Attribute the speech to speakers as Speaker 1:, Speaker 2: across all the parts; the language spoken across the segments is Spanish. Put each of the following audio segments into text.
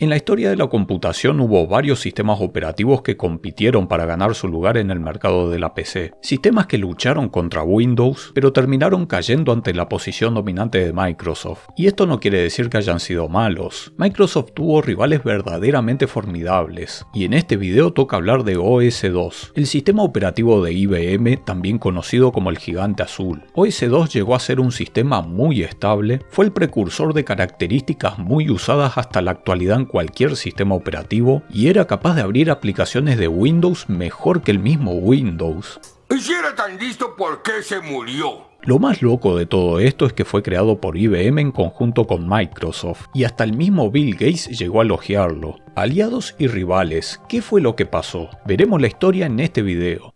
Speaker 1: En la historia de la computación hubo varios sistemas operativos que compitieron para ganar su lugar en el mercado de la PC. Sistemas que lucharon contra Windows, pero terminaron cayendo ante la posición dominante de Microsoft. Y esto no quiere decir que hayan sido malos. Microsoft tuvo rivales verdaderamente formidables. Y en este video toca hablar de OS2, el sistema operativo de IBM, también conocido como el gigante azul. OS2 llegó a ser un sistema muy estable, fue el precursor de características muy usadas hasta la actualidad en cualquier sistema operativo y era capaz de abrir aplicaciones de Windows mejor que el mismo Windows.
Speaker 2: Y si era tan listo, ¿por qué se murió?
Speaker 1: Lo más loco de todo esto es que fue creado por IBM en conjunto con Microsoft, y hasta el mismo Bill Gates llegó a elogiarlo. Aliados y rivales, ¿qué fue lo que pasó? Veremos la historia en este video.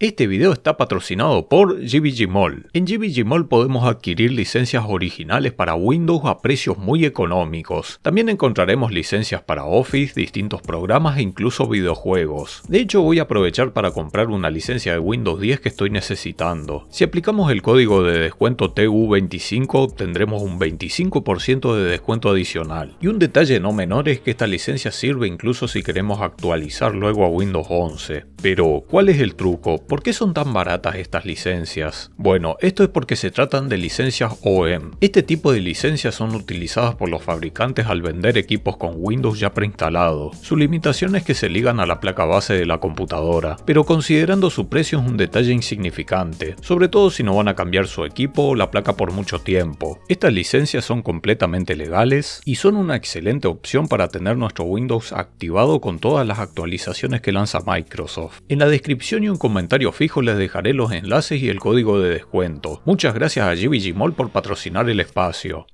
Speaker 1: Este video está patrocinado por GBG Mall. En GBG Mall podemos adquirir licencias originales para Windows a precios muy económicos. También encontraremos licencias para Office, distintos programas e incluso videojuegos. De hecho, voy a aprovechar para comprar una licencia de Windows 10 que estoy necesitando. Si aplicamos el código de descuento TU25 obtendremos un 25% de descuento adicional. Y un detalle no menor es que esta licencia sirve incluso si queremos actualizar luego a Windows 11. Pero, ¿cuál es el truco? ¿Por qué son tan baratas estas licencias? Bueno, esto es porque se tratan de licencias OEM. Este tipo de licencias son utilizadas por los fabricantes al vender equipos con Windows ya preinstalado. Su limitación es que se ligan a la placa base de la computadora, pero considerando su precio es un detalle insignificante, sobre todo si no van a cambiar su equipo o la placa por mucho tiempo. Estas licencias son completamente legales y son una excelente opción para tener nuestro Windows activado con todas las actualizaciones que lanza Microsoft. En la descripción y un comentario fijo les dejaré los enlaces y el código de descuento. Muchas gracias a GBG Mall por patrocinar el espacio.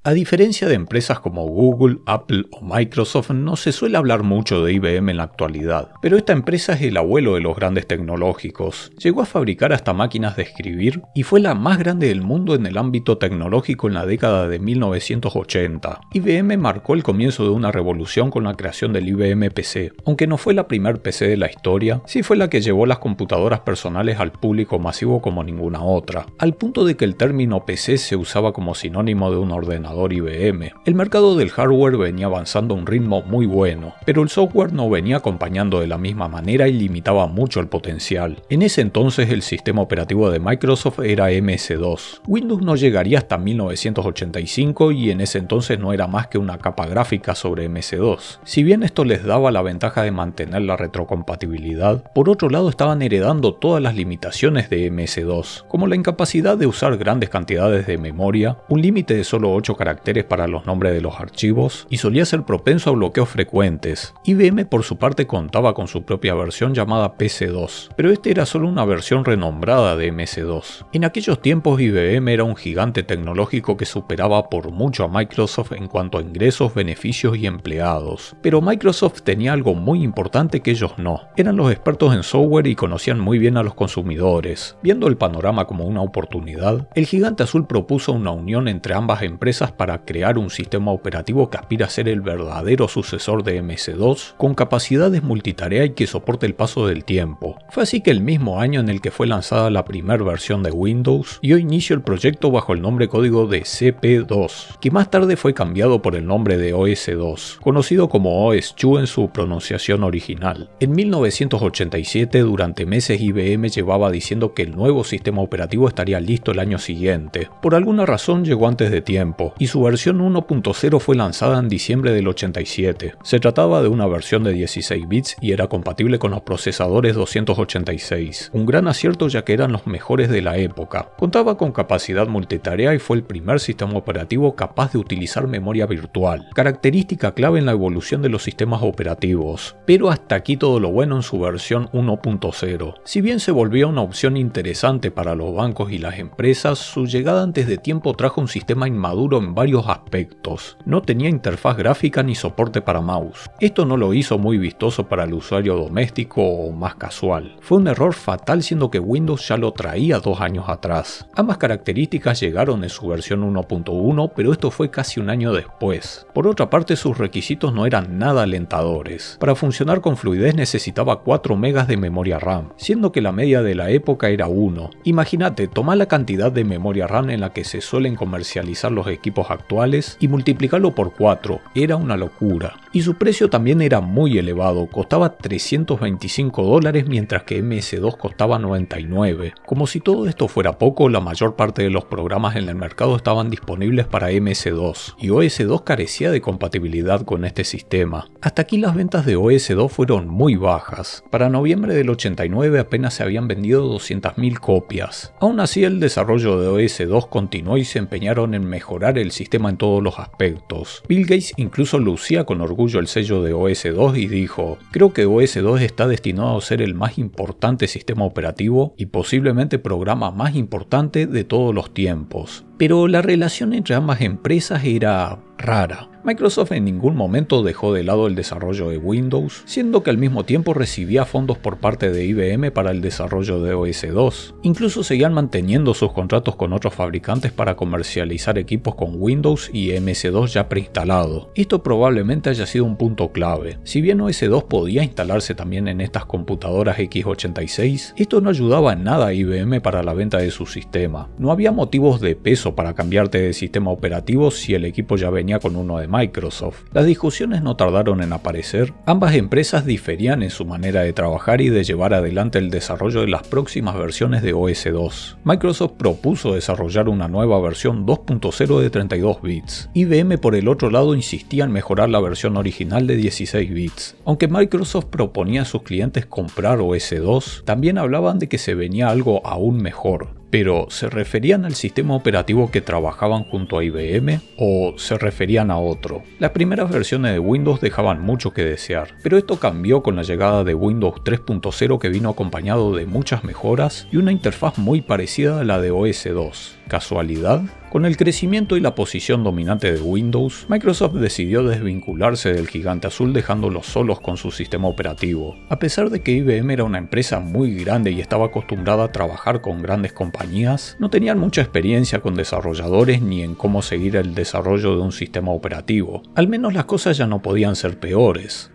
Speaker 1: A diferencia de empresas como Google, Apple o Microsoft, no se suele hablar mucho de IBM en la actualidad, pero esta empresa es el abuelo de los grandes tecnológicos. Llegó a fabricar hasta máquinas de escribir y fue la más grande del mundo en el ámbito tecnológico en la década de 1980. IBM marcó el comienzo de una revolución con la creación del IBM PC. Aunque no fue la primer PC de la historia, sí fue la que llevó las computadoras personales al público masivo como ninguna otra, al punto de que el término PC se usaba como sinónimo de un ordenador IBM. El mercado del hardware venía avanzando a un ritmo muy bueno, pero el software no venía acompañando de la misma manera y limitaba mucho el potencial. En ese entonces el sistema operativo de Microsoft era MS2. Windows no llegaría hasta 1985 y en ese entonces no era más que una capa gráfica sobre MS2. Si bien esto les daba la ventaja de mantener la retrocompatibilidad, por otro lado estaban heredando todas las limitaciones de MS2, como la incapacidad de usar grandes cantidades de memoria, un límite de solo 8 caracteres para los nombres de los archivos y solía ser propenso a bloqueos frecuentes. IBM por su parte contaba con su propia versión llamada PC2, pero este era solo una versión renombrada de MS2. En aquellos tiempos IBM era un gigante tecnológico que superaba por mucho a Microsoft en cuanto a ingresos, beneficios y empleados. Pero Microsoft tenía algo muy importante que ellos no. Eran los expertos en software y conocían muy bien a los consumidores. Viendo el panorama como una oportunidad, el gigante azul propuso una unión entre ambas empresas para crear un sistema operativo que aspira a ser el verdadero sucesor de MS2, con capacidades multitarea y que soporte el paso del tiempo. Fue así que el mismo año en el que fue lanzada la primera versión de Windows, dio inicio el proyecto bajo el nombre código de CP2, que más tarde fue cambiado por el nombre de OS2, conocido como OS2 en su pronunciación original. En 1987, durante meses IBM llevaba diciendo que el nuevo sistema operativo estaría listo el año siguiente. Por alguna razón llegó antes de tiempo, y su versión 1.0 fue lanzada en diciembre del 87. Se trataba de una versión de 16 bits y era compatible con los procesadores 286, un gran acierto ya que eran los mejores de la época. Contaba con capacidad multitarea y fue el primer sistema operativo capaz de utilizar memoria virtual, característica clave en la evolución de los sistemas operativos. Pero hasta aquí todo lo bueno en su versión 1.0. Si bien se volvió una opción interesante para los bancos y las empresas, su llegada antes de tiempo trajo un sistema inmaduro en en varios aspectos. No tenía interfaz gráfica ni soporte para mouse. Esto no lo hizo muy vistoso para el usuario doméstico o más casual. Fue un error fatal siendo que Windows ya lo traía 2 años atrás. Ambas características llegaron en su versión 1.1, pero esto fue casi un año después. Por otra parte, sus requisitos no eran nada alentadores. Para funcionar con fluidez necesitaba 4 MB de memoria RAM, siendo que la media de la época era 1. Imagínate, toma la cantidad de memoria RAM en la que se suelen comercializar los equipos actuales y multiplicarlo por 4, era una locura. Y su precio también era muy elevado, costaba $325 mientras que MS2 costaba $99. Como si todo esto fuera poco, la mayor parte de los programas en el mercado estaban disponibles para MS2 y OS2 carecía de compatibilidad con este sistema. Hasta aquí las ventas de OS2 fueron muy bajas. Para noviembre del 89 apenas se habían vendido 200.000 copias. Aún así, el desarrollo de OS2 continuó y se empeñaron en mejorar el sistema en todos los aspectos. Bill Gates incluso lucía con orgullo el sello de OS2 y dijo: "Creo que OS2 está destinado a ser el más importante sistema operativo y posiblemente programa más importante de todos los tiempos". Pero la relación entre ambas empresas era rara. Microsoft en ningún momento dejó de lado el desarrollo de Windows, siendo que al mismo tiempo recibía fondos por parte de IBM para el desarrollo de OS2. Incluso seguían manteniendo sus contratos con otros fabricantes para comercializar equipos con Windows y MS2 ya preinstalado. Esto probablemente haya sido un punto clave. Si bien OS2 podía instalarse también en estas computadoras x86, esto no ayudaba en nada a IBM para la venta de su sistema. No había motivos de peso para cambiarte de sistema operativo si el equipo ya venía con uno de Microsoft. Las discusiones no tardaron en aparecer. Ambas empresas diferían en su manera de trabajar y de llevar adelante el desarrollo de las próximas versiones de OS2. Microsoft propuso desarrollar una nueva versión 2.0 de 32 bits. IBM por el otro lado insistía en mejorar la versión original de 16 bits. Aunque Microsoft proponía a sus clientes comprar OS2, también hablaban de que se venía algo aún mejor. Pero, ¿se referían al sistema operativo que trabajaban junto a IBM o se referían a otro? Las primeras versiones de Windows dejaban mucho que desear, pero esto cambió con la llegada de Windows 3.0 que vino acompañado de muchas mejoras y una interfaz muy parecida a la de OS2. ¿Casualidad? Con el crecimiento y la posición dominante de Windows, Microsoft decidió desvincularse del gigante azul dejándolos solos con su sistema operativo. A pesar de que IBM era una empresa muy grande y estaba acostumbrada a trabajar con grandes compañías, no tenían mucha experiencia con desarrolladores ni en cómo seguir el desarrollo de un sistema operativo. Al menos las cosas ya no podían ser peores.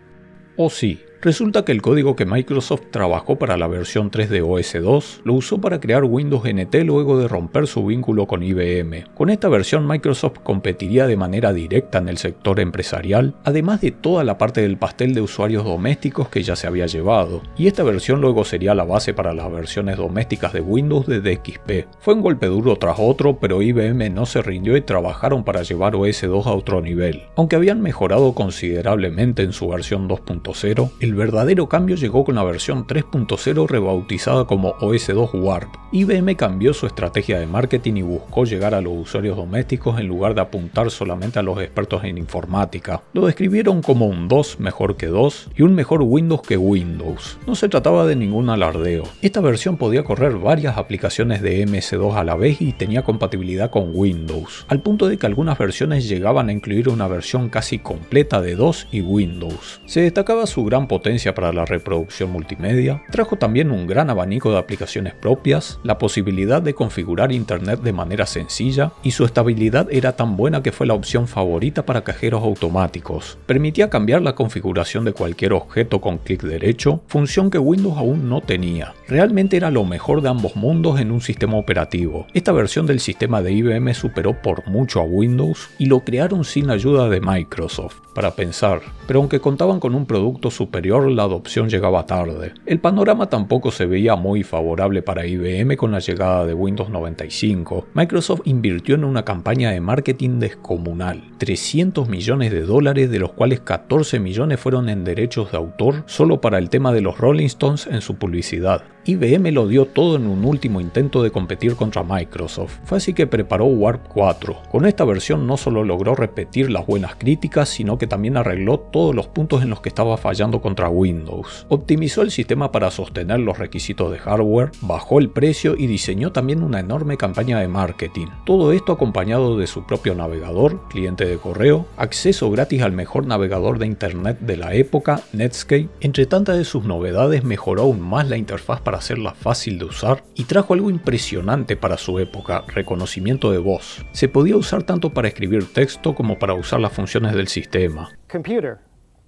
Speaker 1: ¿O sí? Resulta que el código que Microsoft trabajó para la versión 3 de OS2 lo usó para crear Windows NT luego de romper su vínculo con IBM. Con esta versión Microsoft competiría de manera directa en el sector empresarial, además de toda la parte del pastel de usuarios domésticos que ya se había llevado, y esta versión luego sería la base para las versiones domésticas de Windows desde XP. Fue un golpe duro tras otro, pero IBM no se rindió y trabajaron para llevar OS2 a otro nivel. Aunque habían mejorado considerablemente en su versión 2.0, el verdadero cambio llegó con la versión 3.0 rebautizada como OS2 Warp. IBM cambió su estrategia de marketing y buscó llegar a los usuarios domésticos en lugar de apuntar solamente a los expertos en informática. Lo describieron como un 2 mejor que 2 y un mejor Windows que Windows. No se trataba de ningún alardeo. Esta versión podía correr varias aplicaciones de MS2 a la vez y tenía compatibilidad con Windows, al punto de que algunas versiones llegaban a incluir una versión casi completa de DOS y Windows. Se destacaba su gran potencia para la reproducción multimedia, trajo también un gran abanico de aplicaciones propias, la posibilidad de configurar internet de manera sencilla y su estabilidad era tan buena que fue la opción favorita para cajeros automáticos. Permitía cambiar la configuración de cualquier objeto con clic derecho, función que Windows aún no tenía. Realmente era lo mejor de ambos mundos en un sistema operativo. Esta versión del sistema de IBM superó por mucho a Windows y lo crearon sin ayuda de Microsoft. Para pensar, pero aunque contaban con un producto superior, la adopción llegaba tarde. El panorama tampoco se veía muy favorable para IBM con la llegada de Windows 95. Microsoft invirtió en una campaña de marketing descomunal, $300 millones, de los cuales 14 millones fueron en derechos de autor solo para el tema de los Rolling Stones en su publicidad. IBM lo dio todo en un último intento de competir contra Microsoft. Fue así que preparó Warp 4. Con esta versión no solo logró repetir las buenas críticas, sino que también arregló todos los puntos en los que estaba fallando contra Windows. Optimizó el sistema para sostener los requisitos de hardware, bajó el precio y diseñó también una enorme campaña de marketing. Todo esto acompañado de su propio navegador, cliente de correo, acceso gratis al mejor navegador de internet de la época, Netscape. Entre tantas de sus novedades, mejoró aún más la interfaz para hacerla fácil de usar y trajo algo impresionante para su época: reconocimiento de voz. Se podía usar tanto para escribir texto como para usar las funciones del sistema.
Speaker 3: Computer,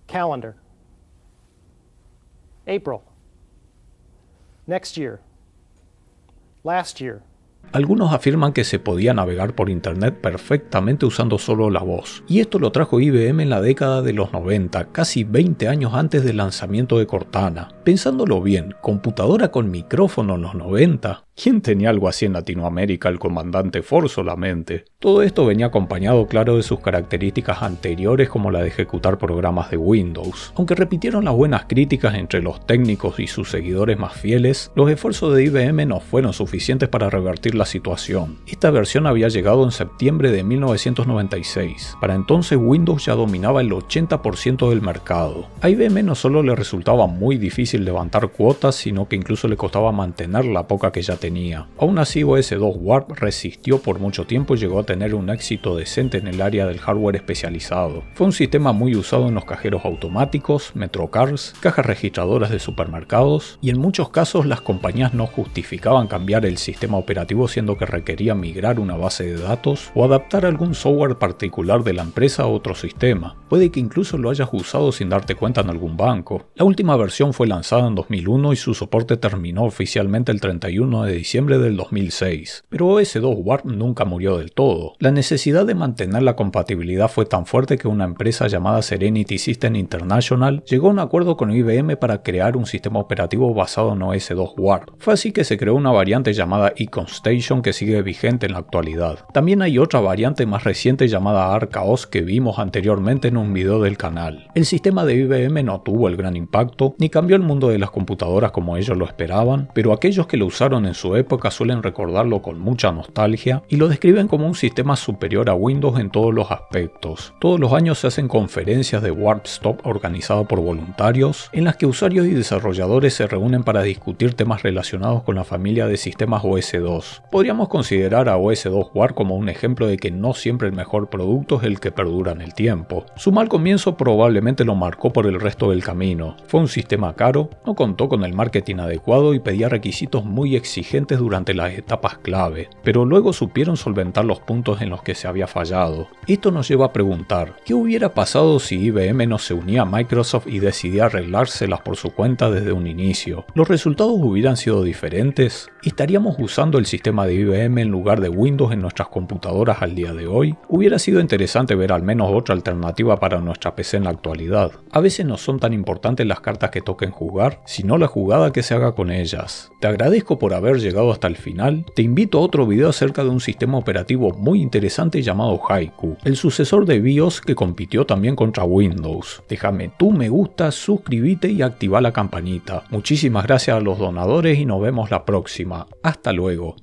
Speaker 3: calendar, April, next year, last year.
Speaker 1: Algunos afirman que se podía navegar por internet perfectamente usando solo la voz, y esto lo trajo IBM en la década de los 90, casi 20 años antes del lanzamiento de Cortana. Pensándolo bien, computadora con micrófono en los 90, ¿quién tenía algo así en Latinoamérica? El comandante Ford solamente. Todo esto venía acompañado, claro, de sus características anteriores, como la de ejecutar programas de Windows. Aunque repitieron las buenas críticas entre los técnicos y sus seguidores más fieles, los esfuerzos de IBM no fueron suficientes para revertir la situación. Esta versión había llegado en septiembre de 1996. Para entonces Windows ya dominaba el 80% del mercado. A IBM no solo le resultaba muy difícil levantar cuotas, sino que incluso le costaba mantener la poca que ya tenía. Aún así, OS2 Warp resistió por mucho tiempo y llegó a tener un éxito decente en el área del hardware especializado. Fue un sistema muy usado en los cajeros automáticos, Metrocars, cajas registradoras de supermercados, y en muchos casos las compañías no justificaban cambiar el sistema operativo, siendo que requería migrar una base de datos o adaptar algún software particular de la empresa a otro sistema. Puede que incluso lo hayas usado sin darte cuenta en algún banco. La última versión fue lanzada en 2001 y su soporte terminó oficialmente el 31 de diciembre del 2006. Pero OS2 Warp nunca murió del todo. La necesidad de mantener la compatibilidad fue tan fuerte que una empresa llamada Serenity System International llegó a un acuerdo con IBM para crear un sistema operativo basado en OS2 Warp. Fue así que se creó una variante llamada Icon Station que sigue vigente en la actualidad. También hay otra variante más reciente llamada Arcaos que vimos anteriormente en un video del canal. El sistema de IBM no tuvo el gran impacto ni cambió el mundo de las computadoras como ellos lo esperaban, pero aquellos que lo usaron en su época suelen recordarlo con mucha nostalgia y lo describen como un sistema superior a Windows en todos los aspectos. Todos los años se hacen conferencias de Warp Stop organizadas por voluntarios, en las que usuarios y desarrolladores se reúnen para discutir temas relacionados con la familia de sistemas OS2. Podríamos considerar a OS2 Warp como un ejemplo de que no siempre el mejor producto es el que perdura en el tiempo. Su mal comienzo probablemente lo marcó por el resto del camino. Fue un sistema caro, no contó con el marketing adecuado y pedía requisitos muy exigentes durante las etapas clave, pero luego supieron solventar los puntos en los que se había fallado. Esto nos lleva a preguntar, ¿qué hubiera pasado si IBM no se unía a Microsoft y decidía arreglárselas por su cuenta desde un inicio? ¿Los resultados hubieran sido diferentes? ¿Estaríamos usando el sistema de IBM en lugar de Windows en nuestras computadoras al día de hoy? Hubiera sido interesante ver al menos otra alternativa para nuestra PC en la actualidad. A veces no son tan importantes las cartas que toquen jugar, sino la jugada que se haga con ellas. Te agradezco por haber llegado hasta el final. Te invito a otro video acerca de un sistema operativo muy interesante llamado Haiku, el sucesor de BIOS que compitió también contra Windows. Déjame tu me gusta, suscríbete y activa la campanita. Muchísimas gracias a los donadores y nos vemos la próxima. Hasta luego.